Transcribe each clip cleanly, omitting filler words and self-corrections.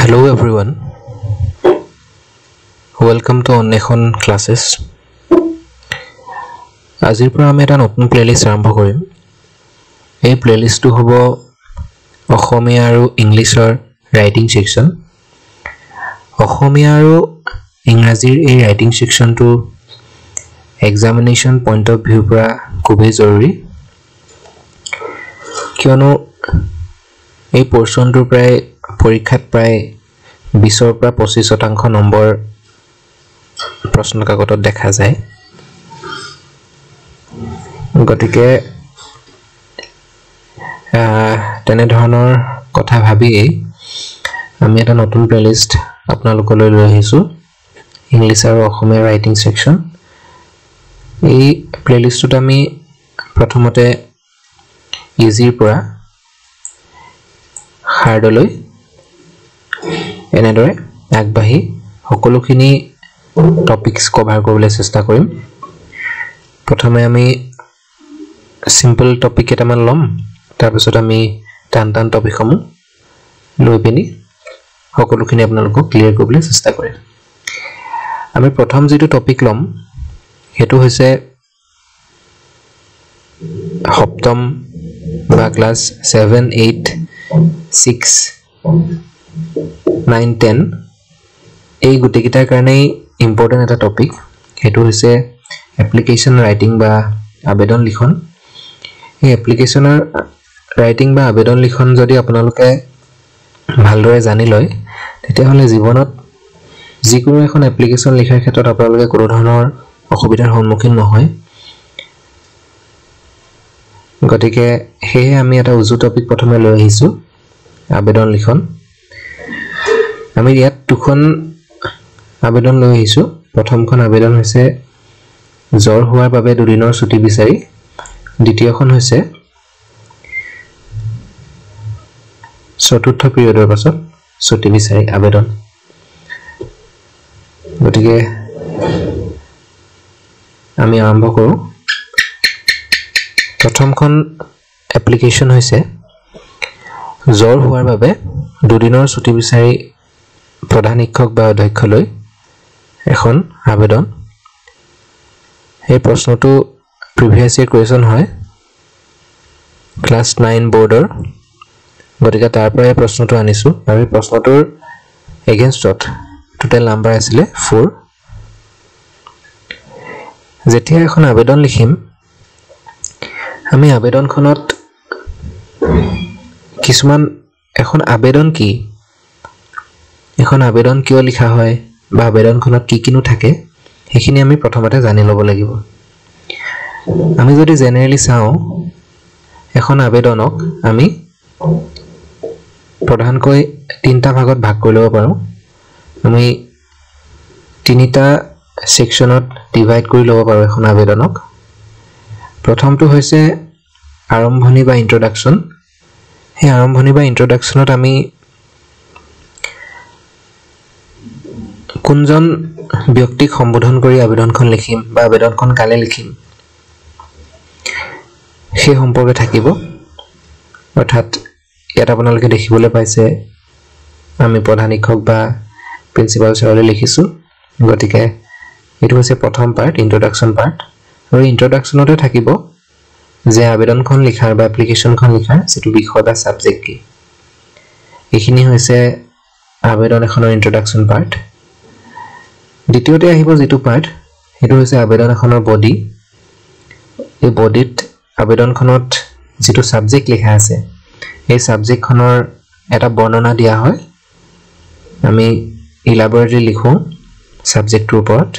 Hello everyone, welcome to Onnekhon classes. আজিৰ পৰা আমি এটা নতুন প্লেলিষ্ট আৰম্ভ কৰিম। এই প্লেলিষ্টটো হ'ব অসমীয়া আৰু ইংলিছৰ ৰাইটিং সেকশন। অসমীয়া আৰু ইংৰাজীৰ এই ৰাইটিং সেকশনটো এক্সামিনেশন পইণ্ট অফ ভিউ পৰা খুবেই জৰুৰী, কিয়নো এই পোৰ্শনটোৰ প্ৰায় পৰীক্ষাত প্ৰায় 20 পৰা 25% নম্বৰ প্ৰশ্ন কাকতত দেখা যায়। গতিকে তেনে ধৰণৰ কথা ভাবি আমি এটা নতুন প্লেলিষ্ট আপোনালোকলৈ লৈ আহিছো, ইংলিছ আৰু অসমীয়া ৰাইটিং সেকশন। এই প্লেলিষ্টত আমি প্ৰথমতে ইজিৰ পৰা হাৰ্ডলৈ এনেদৰে আগবাঢ়ি সকলোখিনি টপিকস কভাৰ কৰিবলৈ চেষ্টা কৰিম। প্ৰথমে আমি সিম্পল টপিক এটামান লম, তাৰ পিছত আমি টান টপিকসমূহ লৈ পিনি সকলোখিনি আপোনালোকক ক্লিয়াৰ কৰিবলৈ চেষ্টা কৰিম। আমি প্ৰথম যেটো টপিক লম হেতু হৈছে সপ্তম বা ক্লাস 7, 8, 6, 9, 10 এই গুটেকিটাৰ কাৰণে ইম্পৰ্টেন্ট এটা টপিক। হেতু হৈছে এপ্লিকেশন ৰাইটিং বা আবেদন লিখন। এই এপ্লিকেশনৰ ৰাইটিং বা আবেদন লিখন যদি আপোনালোকে ভালদৰে জানি লয়, তেতিয়াহলে জীৱনত যিকোনো এখন এপ্লিকেশন লিখাৰ ক্ষেত্ৰত আপোনালোকে কোনো ধৰণৰ অসুবিধাৰ সন্মুখীন নহয়। গতিকে হেয়ে আমি এটা উজু টপিক প্ৰথমে লৈ আহিছো, আবেদন লিখন। আমি ইয়াত দুখন আবেদন লৈ আহিছো। প্ৰথমখন আবেদন হৈছে জ্বৰ হোৱাৰ বাবে দুদিনৰ ছুটি বিচাৰি, দ্বিতীয়খন হৈছে চতুৰ্থ পিৰিয়ডৰ পাছত ছুটি বিচাৰি আবেদন। গতিকে আমি আৰম্ভ কৰো। প্ৰথমখন এপ্লিকেশন হৈছে জ্বৰ হোৱাৰ বাবে দুদিনৰ ছুটি বিচাৰি প্ৰধান শিক্ষক বা অধ্যক্ষলৈ এখন আবেদন। এই প্ৰশ্নটো প্ৰিভিয়াস ইয়াৰ কোৱেশ্চন হয়, ক্লাস 9 বোৰ্ডৰ। গতিকে তাৰ পৰা এই প্ৰশ্নটো আনিছো আৰু এই প্ৰশ্নটোৰ এগেইনষ্টত টোটাল নাম্বাৰ আছিল 4। যেতিয়া এখন আবেদন লিখিম, আমি আবেদনখনত কিছুমান এখন আবেদন কি, এখন আবেদন কিয় লিখা হয় বা আবেদনখনত কি কিনো থাকে সেইখিনি আমি প্ৰথমতে জানি ল'ব লাগিব। আমি যদি জেনাৰেলি চাও, এখন আবেদনক আমি প্ৰধানকৈ তিনটা ভাগত ভাগ কৰি ল'ব পাৰো। আমি তিনিটা সেকশনত ডিভাইড কৰি ল'ব পাৰো এখন আবেদনক। প্ৰথমটো হৈছে আৰম্ভণি বা ইন্ট্ৰোডাকশন। এই আৰম্ভণি বা ইন্ট্ৰোডাকশনত আমি কোনজন ব্যক্তিক সম্বোধন কৰি আবেদনখন লিখিম বা আবেদনখন কালে লিখিম সেই সম্পৰ্কে থাকিব। অৰ্থাৎ ইয়াত আপোনালোকে দেখিবলৈ পাইছে আমি প্ৰধান শিক্ষক বা প্ৰিন্সিপাল ছাৰলৈ লিখিছো। গতিকে এটো হৈছে প্ৰথম পাৰ্ট, ইন্ট্ৰোডাকশন পাৰ্ট। আৰু ইন্ট্ৰোডাকশনতে থাকিব যে আবেদনখন লিখাৰ বা এপ্লিকেশনখন লিখাৰ যেটো বিষয় বা সাবজেক্ট কি। এইখিনি হৈছে আবেদন এখনৰ ইন্ট্ৰোডাকশন পাৰ্ট। দ্বিতীয়তে আহিব যেটো পাৰ্ট, হেতু হৈছে আবেদন এখনৰ বডি। এই বডিত আবেদনখনত যেটো সাবজেক্ট লিখা আছে, এই সাবজেক্টখনৰ এটা বৰ্ণনা দিয়া হয়। আমি ইলাবৰেটলি লিখো সাবজেক্টৰ ওপৰত।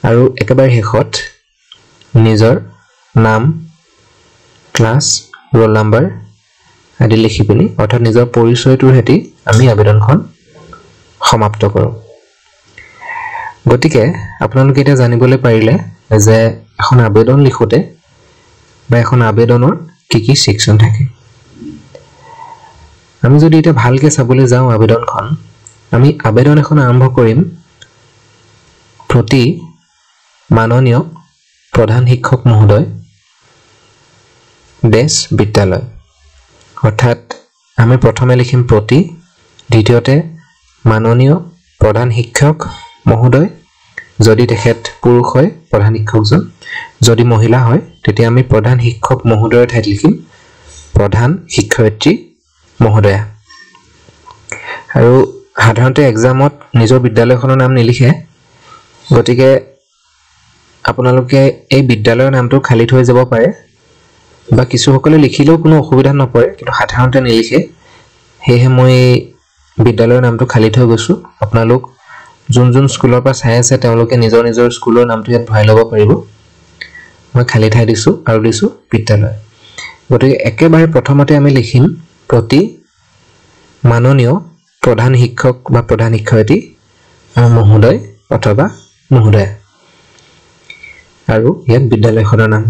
আৰু একেবাৰে শেষত নিজৰ নাম, ক্লাস, ৰোল নাম্বাৰ আদি লিখি পিনি, অৰ্থাৎ নিজৰ পৰিচয়টোৰ হেতি আমি আবেদনখন সমাপ্ত কৰো। গতিকে আপোনালোকে এটা জানিবলৈ পাৰিলে যে এখন আবেদন লিখোতে বা এখন আবেদনৰ কি সেকশন থাকে। আমি যদি এটা ভালকে চাবলৈ যাও আবেদনখন, আমি আবেদন এখন আৰম্ভ কৰিম প্ৰতি মাননীয় প্ৰধান শিক্ষক মহোদয় দেশ বিদ্যালয়। অৰ্থাৎ আমি প্ৰথমে লিখিম প্ৰতি, দ্বিতীয়তে মাননীয় প্ৰধান শিক্ষক মহোদয় যদি তেখেত পুৰুষ হয় প্ৰধান শিক্ষকজন যদি মহিলা হয় তেতিয়া আমি প্ৰধান শিক্ষক মহোদয়ৰ ঠাইত লিখিম প্ৰধান শিক্ষয়িত্ৰী মহোদয়া আৰু সাধাৰণতে এক্সামত নিজৰ বিদ্যালয়খনৰ নাম নিলিখে গতিকে আপোনালোকে এই বিদ্যালয়ৰ নামটো খালি থৈ যাব পাৰে বা কিছু সকলে লিখিলেও কোনো অসুবিধা নপৰে কিন্তু সাধাৰণতে নিলিখে হেহে মই বিদ্যালয়ৰ নামটো খালি থৈ গৈছো আপোনালোক যোন স্কুলৰ পৰা চাই আছে তেওঁলোকে নিজৰ নিজৰ স্কুলৰ নামটো ইয়াত ভৰাই ল'ব পাৰিব মই খালি ঠাই দিছো আৰু দিছো বিদ্যালয় গতিকে একেবাৰে প্ৰথমতে আমি লিখিম প্ৰতি মাননীয় প্ৰধান শিক্ষক বা প্ৰধান শিক্ষয়িত্ৰী মহোদয় অথবা মহোদয়া আৰু ইয়াত বিদ্যালয়খনৰ নাম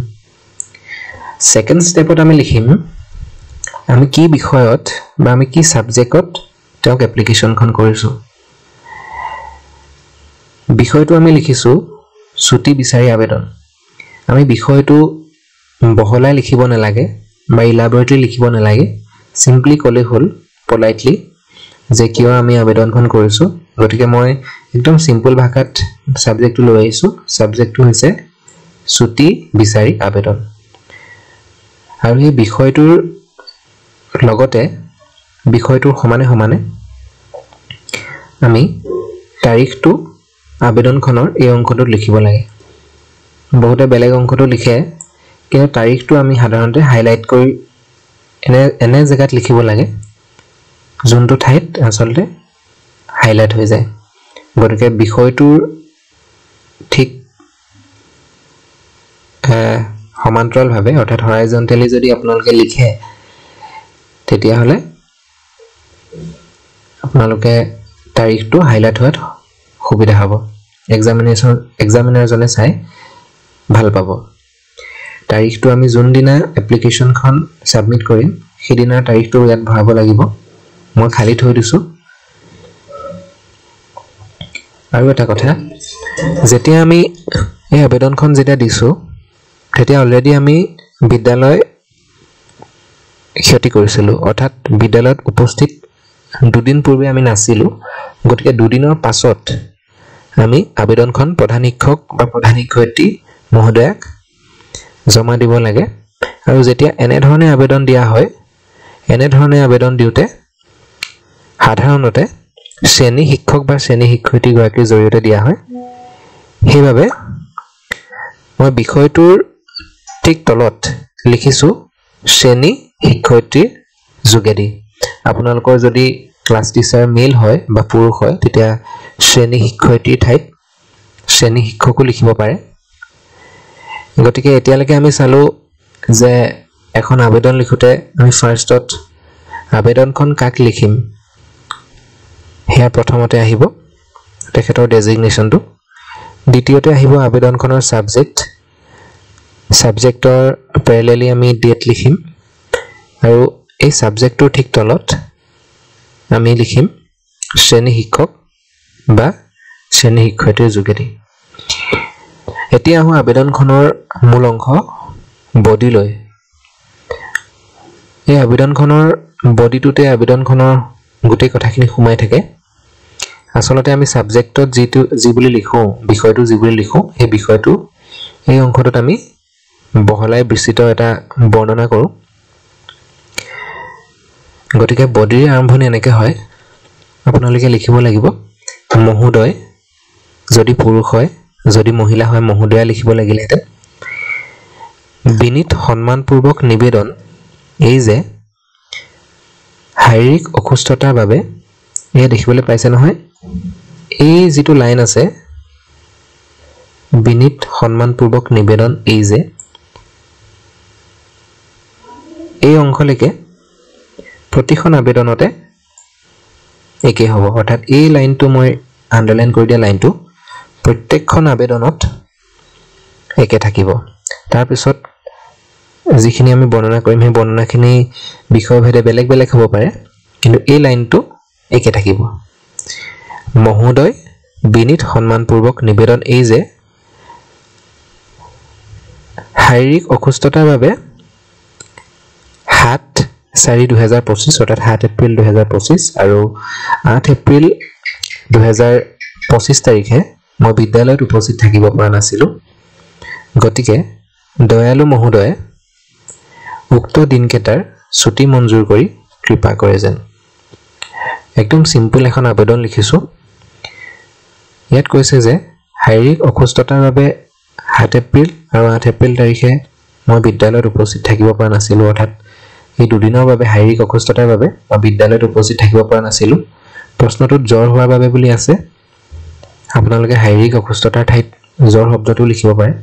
সেকেন্ড স্টেপত আমি লিখিম আমি কি বিষয়ত বা আমি কি সাবজেক্টত তেওঁক এপ্লিকেশনখন কৰিছো বিষয়টো আমি লিখিছো ছুটি বিচাৰি আবেদন আমি বিষয়টো বহলাই লিখিব নালাগে বা ইলাবৰেটলি লিখিব নালাগে সিম্পলি কলে হল পলাইটলি যে কিয় আমি আবেদনখন কৰিছো গতিকে মই একদম সিম্পল ভাষাত সাবজেক্টটো লৈ আহিছো সাবজেক্টটো হৈছে ছুটি বিচাৰি আবেদন আৰু এই বিষয়টোৰ লগতে বিষয়টোৰ সমানে সমানে আমি তাৰিখটো আবেদনখনৰ এই অংকটোত লিখিব লাগে বহুতে বেলেগ অংকটো লিখে কিন্তু তাৰিখটো আমি সাধাৰণতে হাইলাইট কৰি এনে জায়গাত লিখিব লাগে যোনটো ঠাইত আসলতে হাইলাইট হৈ যায় গতিকে বিষয়টোৰ ঠিক সমান্তৰাল ভাৱে অৰ্থাৎ হৰাইজন্টেলি যদি আপোনালোকে লিখে তেতিয়া হলে আপোনালোকে তাৰিখটো হাইলাইট হোৱাত সুবিধা হ'ব এক্সামিনাৰ জনে চাই ভাল পাব তাৰিখটো আমি যোন দিনা এপ্লিকেশনখন সাবমিট কৰিম সেইদিনাৰ তাৰিখটো ইয়াত ভৰাব লাগিব মই খালি থৈ দিছো আৰু এটা কথা যেতিয়া আমি এই আবেদনখন যেতিয়া দিছো তেতিয়া অলৰেডি আমি বিদ্যালয় ক্ষতি কৰিছিলো অৰ্থাৎ বিদ্যালয়ত উপস্থিত দুদিন পূৰ্বে আমি নাছিলো গতিকে দুদিনৰ পাছত আমি আবেদনখন প্ৰধান শিক্ষক বা প্ৰধান শিক্ষয়িত্ৰী মহোদয়াক জমা দিব লাগে আৰু যেতিয়া এনে ধৰণে আবেদন দিয়া হয় এনে ধৰণে আবেদন দিওতে সাধাৰণতে শ্ৰেণী শিক্ষক বা শ্ৰেণী শিক্ষয়িত্ৰী গৰাকীৰ জৰিয়তে দিয়া হয় সেইভাবে মই বিষয়টোৰ ঠিক তলত লিখিছো শ্ৰেণী শিক্ষয়িত্ৰীৰ যোগেদি আপোনালোকৰ যদি ক্লাস টিচাৰ মেল হয় বা পুৰুষ হয় তেতিয়া শ্ৰেণী শিক্ষয়িত্ৰীৰ ঠাইত শ্ৰেণী শিক্ষকও লিখিব পাৰে গতিকে এতিয়ালৈকে আমি চালো যে এখন আবেদন লিখোতে আমি ফাৰ্ষ্টত আবেদনখন কাক লিখিম হেয়া প্ৰথমতে আহিব তেখেতৰ ডেজিগনেশ্যনটো দ্বিতীয়তে আহিব আবেদনখনৰ সাবজেক্টৰ প্যাৰেলালি আমি ডেট লিখিম আৰু এই সাবজেক্টৰ ঠিক তলত আমি লিখিম শ্ৰেণী শিক্ষক বা শ্ৰেণী শিক্ষয়িত্ৰীৰ যোগেদি এতিয়া আহো আবেদনখনৰ মূল অংশ বডিলৈ এই আবেদনখনৰ বডিটোতে আবেদনখনৰ গোটেই কথাখিনি সোমাই থাকে আসলতে আমি সাবজেক্টত যি বুলি লিখো বিষয়টো যি বুলি লিখো এই বিষয়টো এই অংশটোত আমি বহলাই বিস্তৃত এটা বৰ্ণনা কৰো গতিকে বডিৰ আৰম্ভণি এনেকৈ হয় আপোনালোকে লিখিব লাগিব মহোদয় যদি পুৰুষ হয় যদি মহিলা হয় মহোদয়া লিখিব লাগিলহেঁতেন বিনীত সন্মানপূৰ্বক নিবেদন এই যে শাৰীৰিক অসুস্থতাৰ বাবে এই দেখিবলৈ পাইছে নহয় এই যেটো লাইন আছে বিনীত সন্মানপূৰ্বক নিবেদন এই যে এই অংশলৈকে প্ৰতিখন আবেদনতে একে হ'ব অৰ্থাৎ এই লাইনটো মই আন্ডাৰলাইন কৰি দিয়া লাইনটো প্ৰত্যেকখন আবেদনত একে থাকিব তাৰ পিছত যিখিনি আমি বৰ্ণনা কৰিম সেই বৰ্ণনাখিনি বিষয়ভেদে বেলেগ বেলেগ হ'ব পাৰে কিন্তু এই লাইনটো একে থাকিব মহোদয় বিনীত সন্মানপূৰ্বক নিবেদন এই যে শাৰীৰিক অসুস্থতাৰ বাবে হাত 4/2025 অৰ্থাৎ 7 এপ্ৰিল 2025 আৰু 8 এপ্ৰিল 2025 তাৰিখে মই বিদ্যালয়ত উপস্থিত থাকিব পৰা নাছিলোঁ গতিকে দয়ালু মহোদয়ে উক্ত দিনকেইটাৰ ছুটি মঞ্জুৰ কৰি কৃপা কৰে যেন একদম সিম্পল এখন আবেদন লিখিছোঁ ইয়াত কৈছে যে শাৰীৰিক অসুস্থতাৰ বাবে 7 এপ্ৰিল আৰু 8 এপ্ৰিল তাৰিখে মই বিদ্যালয়ত উপস্থিত থাকিব পৰা নাছিলোঁ অৰ্থাৎ এই দুদিনৰ বাবে শাৰীৰিক অসুস্থতাৰ বাবে মই বিদ্যালয়ত উপস্থিত থাকিব পৰা নাছিলোঁ প্ৰশ্নটোত জ্বৰ হোৱাৰ বাবে বুলি আছে আপোনালোকে শাৰীৰিক অসুস্থতাৰ ঠাইত জ্বৰ শব্দটো লিখিব পাৰে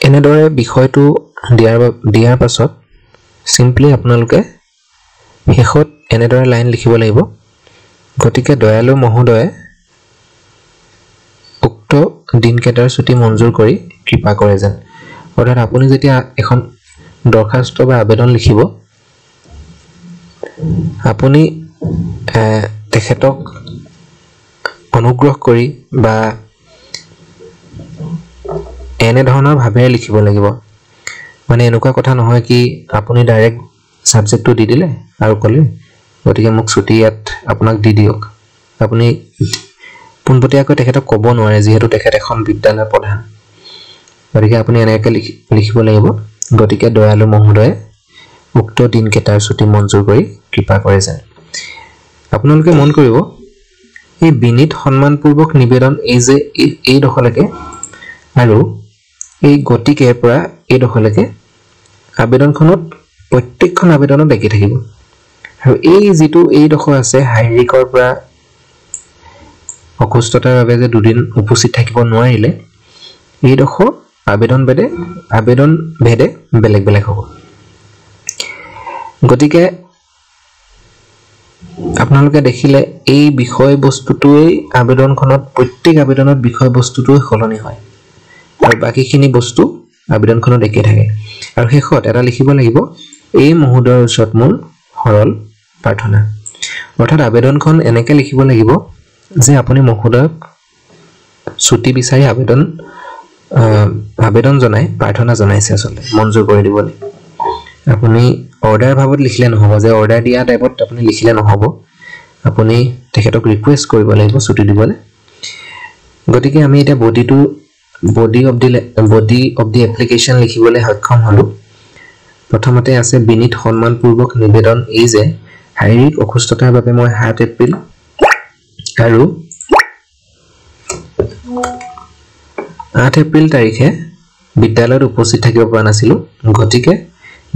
এনেদৰে বিষয়টো দিয়াৰ পাছত সিম্পলি আপোনালোকে শেষত এনেদৰে লাইন লিখিব লাগিব গতিকে দয়ালু মহোদয়ে উক্ত দিনকেইটাৰ ছুটি মঞ্জুৰ কৰি কৃপা কৰে যেন অৰ্থাৎ আপুনি যেতিয়া এখন দৰখাস্ত বা আবেদন লিখিব আপুনি তেখেতক অনুগ্ৰহ কৰি বা এনে ধৰণৰ ভাৱেৰে লিখিব লাগিব মানে এনেকুৱা কথা নহয় কি আপুনি ডাইৰেক্ট সাবজেক্টটো দি দিলে আৰু ক'লে গতিকে মোক ছুটি ইয়াত আপোনাক দি দিয়ক আপুনি পোনপটীয়াকৈ তেখেতক ক'ব নোৱাৰে যিহেতু তেখেত এখন বিদ্যালয়ৰ প্ৰধান গতিকে আপুনি এনেকৈ লিখিব লাগিব গতিকে দয়ালু মহোদয়ে উক্ত দিনকেইটাৰ ছুটি মঞ্জুৰ কৰি কৃপা কৰে যেন আপোনালোকে মন কৰিব এই বিনীত সন্মানপূৰ্বক নিবেদন এই দখলৈকে আৰু এই গতিকেৰ পৰা এই দখলৈকে আবেদনখনত প্ৰত্যেকখন আবেদনত একে থাকিব আৰু এই যিটো এই দখৰ আছে শাৰীৰিকৰ পৰা অসুস্থতাৰ বাবে যে দুদিন উপস্থিত থাকিব নোৱাৰিলে এই দখৰ আবেদন ভেদে বেলেগ বেলেগ হ'ব গতিকে আপোনালোকে দেখিলে এই বিষয়বস্তুটোই আবেদনখনত প্ৰত্যেক আবেদনত বিষয়বস্তুটোই সলনি হয় আৰু বাকিখিনি বস্তু আবেদনখনত একে থাকে আৰু শেষত এটা লিখিব লাগিব এই মহোদয়ৰ ওচৰত মোৰ সৰল প্ৰাৰ্থনা অৰ্থাৎ আবেদনখন এনেকৈ লিখিব লাগিব যে আপুনি মহোদয়ক ছুটি বিচাৰি আবেদন জনাই প্ৰাৰ্থনা জনাইছে আচলতে মঞ্জুৰ কৰি দিবলৈ আপুনি অৰ্ডাৰ ভাৱত লিখিলে নহ'ব যে অৰ্ডাৰ দিয়া টাইপত আপুনি লিখিলে নহ'ব আপুনি তেখেতক ৰিকুৱেষ্ট কৰিব লাগিব ছুটি দিবলৈ গতিকে আমি এতিয়া বডি অফ দি এপ্লিকেশ্যন লিখিবলৈ সক্ষম হ'লোঁ প্ৰথমতে আছে বিনীত সন্মানপূৰ্বক নিবেদন এই যে শাৰীৰিক অসুস্থতাৰ বাবে মই 7 এপ্ৰিল আৰু 8 এপ্ৰিল তাৰিখে বিদ্যালয়ত উপস্থিত থাকিব পৰা নাছিলোঁ গতিকে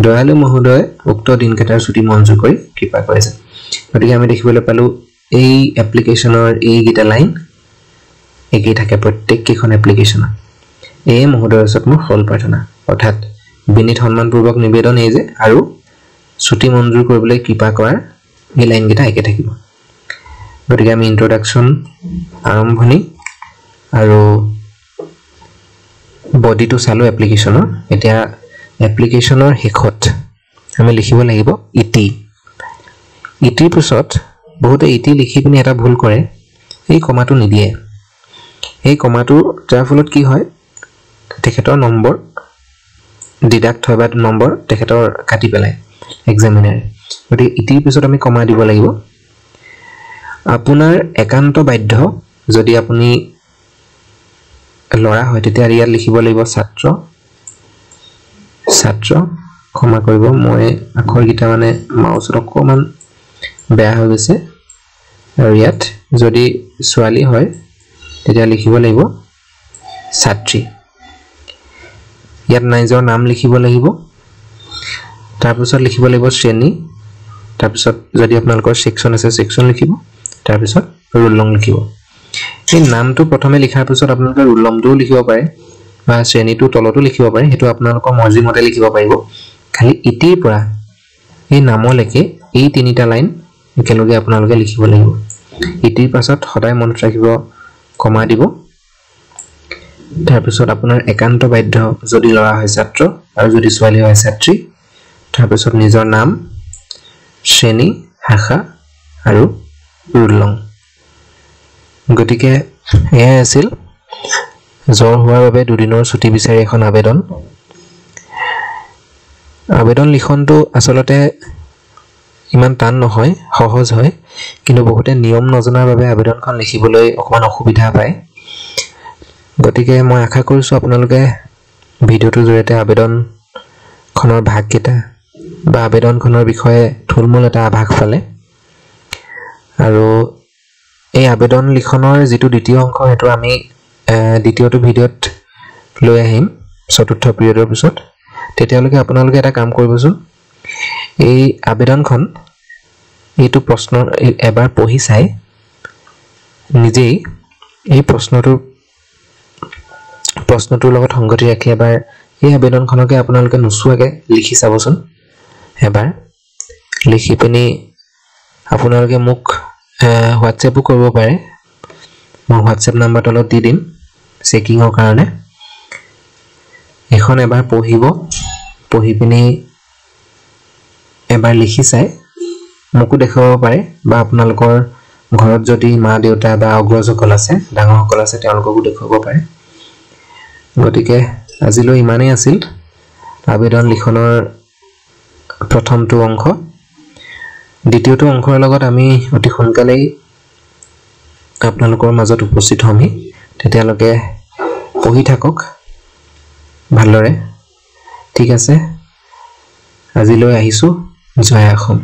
দয়ালু মহোদয়ে উক্ত দিনকেইটাৰ ছুটি মঞ্জুৰ কৰি কৃপা কৰিছে গতিকে আমি দেখিবলৈ পালোঁ এই এপ্লিকেশ্যনৰ এইকেইটা লাইন একেই থাকে প্ৰত্যেককেইখন এপ্লিকেশ্যনত এই মহোদয়ৰ ওচৰত মোৰ সৰল প্ৰাৰ্থনা অৰ্থাৎ বিনীত সন্মানপূৰ্বক নিবেদন এই যে আৰু ছুটি মঞ্জুৰ কৰিবলৈ কৃপা কৰাৰ এই লাইনকেইটা একে থাকিব গতিকে আমি ইন্ট্ৰডাকশ্যন আৰম্ভণি আৰু বডিটো চালোঁ এপ্লিকেশ্যনৰ এতিয়া এপ্লিকেশ্যনৰ শেষত আমি লিখিব লাগিব ইটিৰ পিছত বহুতে ইটি লিখি পিনি এটা ভুল কৰে এই কমাটো নিদিয়ে এই কমাটো যাৰ ফলত কি হয় তেখেতৰ নম্বৰ ডিডাক্ট হয় বা নম্বৰ তেখেতৰ কাটি পেলায় এক্সামিনাৰে গতিকে ইটিৰ পিছত আমি কমা দিব লাগিব আপোনাৰ একান্ত বাধ্য যদি আপুনি ল'ৰা হয় তেতিয়া ইয়াত লিখিব লাগিব ছাত্ৰ ক্ষমা কৰিব মই আখৰকেইটা মানে মাউচত অকণমান বেয়া হৈ গৈছে আৰু ইয়াত যদি ছোৱালী হয় তেতিয়া লিখিব লাগিব ছাত্ৰী ইয়াত নিজৰ নাম লিখিব লাগিব তাৰপিছত লিখিব লাগিব শ্ৰেণী তাৰপিছত যদি আপোনালোকৰ সেকশ্যন আছে সেকশ্যন লিখিব তাৰপিছত ৰোল নং লিখিব এই নামটো প্ৰথমে লিখাৰ পিছত আপোনালোকে ৰোল নম্বৰটো লিখিব পাৰে বা শ্ৰেণীটো তলতো লিখিব পাৰে সেইটো আপোনালোকৰ মৰ্জি মতে লিখিব পাৰিব খালি ইটিৰ পৰা এই নামলৈকে এই তিনিটা লাইন একেলগে আপোনালোকে লিখিব লাগিব ইটিৰ পাছত সদায় মনত ৰাখিব কমা দিব তাৰপিছত আপোনাৰ একান্ত বাধ্য যদি ল'ৰা হয় ছাত্ৰ আৰু যদি ছোৱালী হয় ছাত্ৰী তাৰপিছত নিজৰ নাম শ্ৰেণী শাখা আৰু ৰোল নং গতিকে এয়াই আছিল জ্বৰ হোৱাৰ বাবে দুদিনৰ ছুটি বিচাৰি এখন আবেদন আবেদন লিখনটো আসলতে ইমান টান নহয়, সহজ হয়, কিন্তু বহুতে নিয়ম নজনাৰ বাবে আবেদনখন লিখিবলৈ অকমান অসুবিধা পায়। গতিকে মই আশা কৰিছো আপোনালোকে ভিডিওটোৰ জৰিয়তে আবেদনখনৰ ভাগকেইটা বা আবেদনখনৰ বিষয়ে থুলমূল এটা আভাস পালে। আৰু এই আবেদন লিখনৰ যিটো দ্বিতীয় অংশ হেতু আমি দ্বিতীয়টো ভিডিওত লৈ আহিম চতুৰ্থ পিৰিয়ডৰ পিছত। তেতিয়ালৈকে আপোনালোকে এটা কাম কৰিবচোন, এই আবেদনখন এইটো প্ৰশ্ন এবাৰ পঢ়ি চাই নিজেই এই প্ৰশ্নটোৰ লগত সংগতি ৰাখি এবাৰ এই আবেদনখনকে আপোনালোকে নুচুৱাকে লিখি চাবচোন। এবাৰ লিখি পিনি আপোনালোকে মোক হোৱাটছএপো কৰিব পাৰে। মই হোৱাটছএপ নাম্বাৰ তলত দি দিম চেকিঙৰ কাৰণে। এখন এবাৰ পঢ়ি পিনি এবাৰ লিখি চাই মোকো দেখাব পাৰে, বা আপোনালোকৰ ঘৰত যদি মা দেউতা বা অগ্ৰজসকল আছে, ডাঙৰসকল আছে, তেওঁলোককো দেখুৱাব পাৰে। গতিকে আজিলৈ ইমানেই আছিল আবেদন লিখনৰ প্ৰথমটো অংশ। দ্বিতীয়টো অংশৰ লগত আমি অতি সোনকালেই আপোনালোকৰ মাজত উপস্থিত হ'মহি। তেতিয়ালৈকে পঢ়ি থাকক ভালদৰে। ঠিক আছে, আজিলৈ আহিছোঁ। জয় অসম।